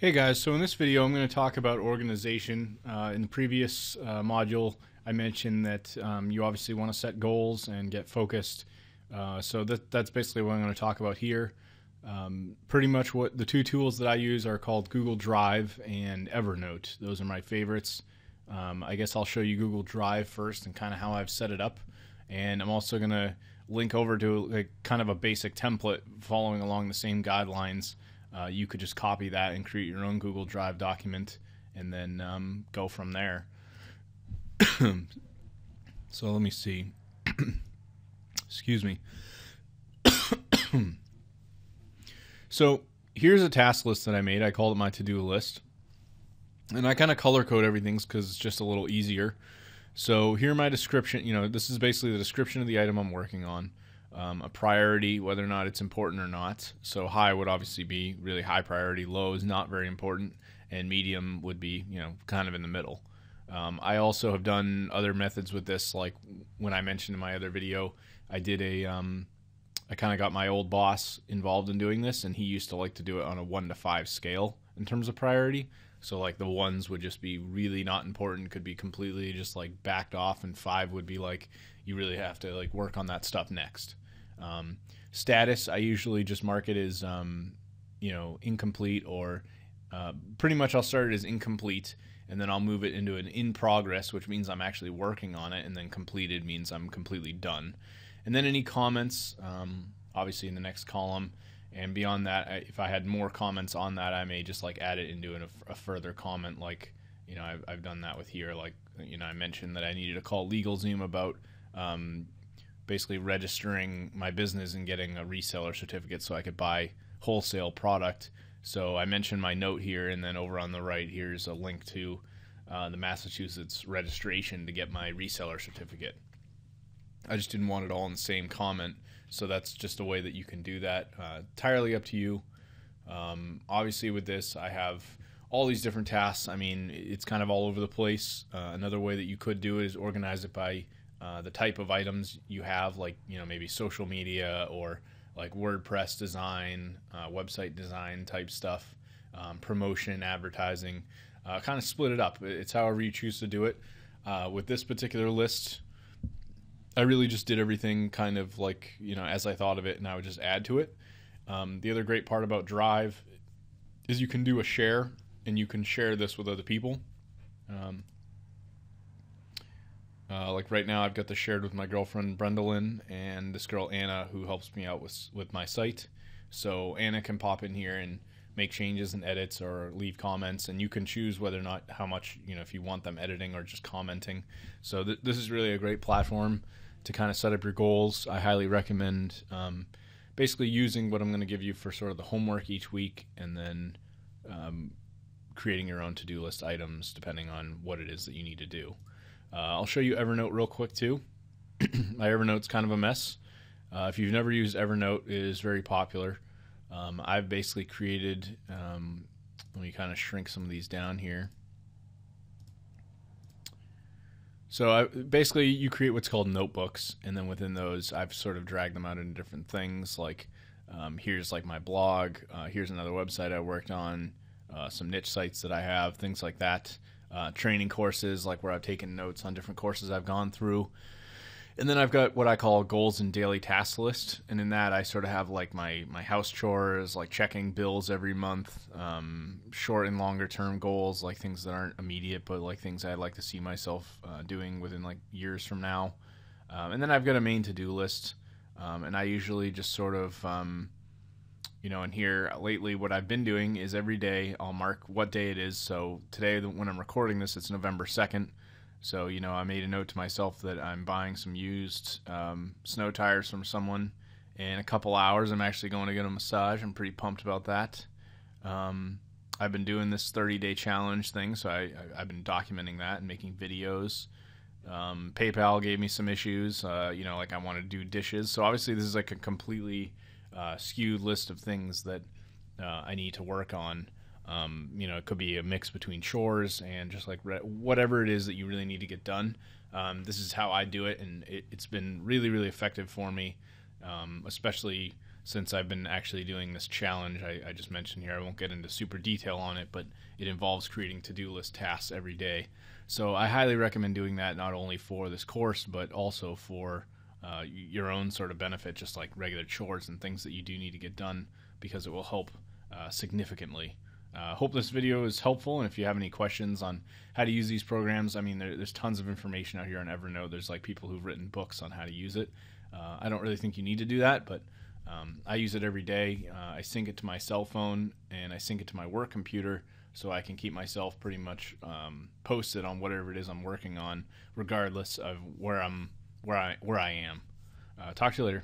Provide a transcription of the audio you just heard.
Hey guys, so in this video I'm going to talk about organization. In the previous module I mentioned that you obviously want to set goals and get focused. That's basically what I'm going to talk about here. Pretty much what the two tools that I use are called Google Drive and Evernote. Those are my favorites. I guess I'll show you Google Drive first and kind of how I've set it up. And I'm also going to link over to kind of a basic template following along the same guidelines. You could just copy that and create your own Google Drive document and then go from there. So let me see. Excuse me. So here's a task list that I made. I called it my to-do list. And I kind of color code everything because it's just a little easier. So here my description, this is basically the description of the item I'm working on. A priority, whether or not it's important or not. So high would obviously be really high priority, low is not very important, and medium would be, kind of in the middle. I also have done other methods with this, like when I mentioned in my other video, I did I kind of got my old boss involved in doing this, and he used to like to do it on a 1 to 5 scale in terms of priority. So like the ones would just be really not important, could be completely just like backed off, and 5 would be like you really have to like work on that stuff next. Status, I usually just mark it as incomplete, or pretty much I'll start it as incomplete, and then I'll move it into an in progress, which means I'm actually working on it, and then completed means I'm completely done. And then any comments, obviously in the next column. And beyond that, if I had more comments on that, I may just like add it into a further comment. Like, I've done that with here. Like, I mentioned that I needed to call LegalZoom about basically registering my business and getting a reseller certificate so I could buy wholesale product. So I mentioned my note here, and then over on the right, here's a link to the Massachusetts registration to get my reseller certificate. I just didn't want it all in the same comment. So that's just a way that you can do that. Entirely up to you. Obviously with this, I have all these different tasks. I mean, it's kind of all over the place. Another way that you could do it is organize it by the type of items you have, like, maybe social media or like WordPress design, website design type stuff, promotion, advertising, kind of split it up. It's however you choose to do it. With this particular list, I really just did everything kind of like, as I thought of it, and I would just add to it. The other great part about Drive is you can do a share, and you can share this with other people. Like right now, I've got this shared with my girlfriend, Brendalyn, and this girl, Anna, who helps me out with my site. So Anna can pop in here and make changes and edits or leave comments, and you can choose whether or not how much, if you want them editing or just commenting. So this is really a great platform to kind of set up your goals. I highly recommend basically using what I'm going to give you for sort of the homework each week, and then creating your own to-do list items depending on what it is that you need to do. I'll show you Evernote real quick too. My Evernote's kind of a mess. If you've never used Evernote, it is very popular. I've basically created, let me kind of shrink some of these down here. So basically you create what's called notebooks, and then within those I've sort of dragged them out into different things, like here's like my blog, here's another website I worked on, some niche sites that I have, things like that. Training courses, like where I've taken notes on different courses I've gone through. And then I've got what I call goals and daily task list, and in that I sort of have like my house chores, like checking bills every month, short and longer term goals, like things that aren't immediate but like things I'd like to see myself doing within like years from now. And then I've got a main to-do list, and I usually just sort of and here lately what I've been doing is every day I'll mark what day it is. So today, when I'm recording this, it's November 2nd. So, I made a note to myself that I'm buying some used snow tires from someone. In a couple hours, I'm actually going to get a massage. I'm pretty pumped about that. I've been doing this 30-day challenge thing, so I've been documenting that and making videos. PayPal gave me some issues, like I want to do dishes. So obviously this is like a completely skewed list of things that I need to work on. It could be a mix between chores and just like whatever it is that you really need to get done. This is how I do it, and it's been really, really effective for me, especially since I've been actually doing this challenge I just mentioned here. I won't get into super detail on it, but it involves creating to-do list tasks every day. So I highly recommend doing that, not only for this course, but also for your own sort of benefit, just like regular chores and things that you do need to get done, because it will help significantly. Hope this video is helpful, and if you have any questions on how to use these programs, I mean, there's tons of information out here on Evernote. There's like people who've written books on how to use it. I don't really think you need to do that, but I use it every day. I sync it to my cell phone, and I sync it to my work computer, so I can keep myself pretty much posted on whatever it is I'm working on, regardless of where I am. Talk to you later.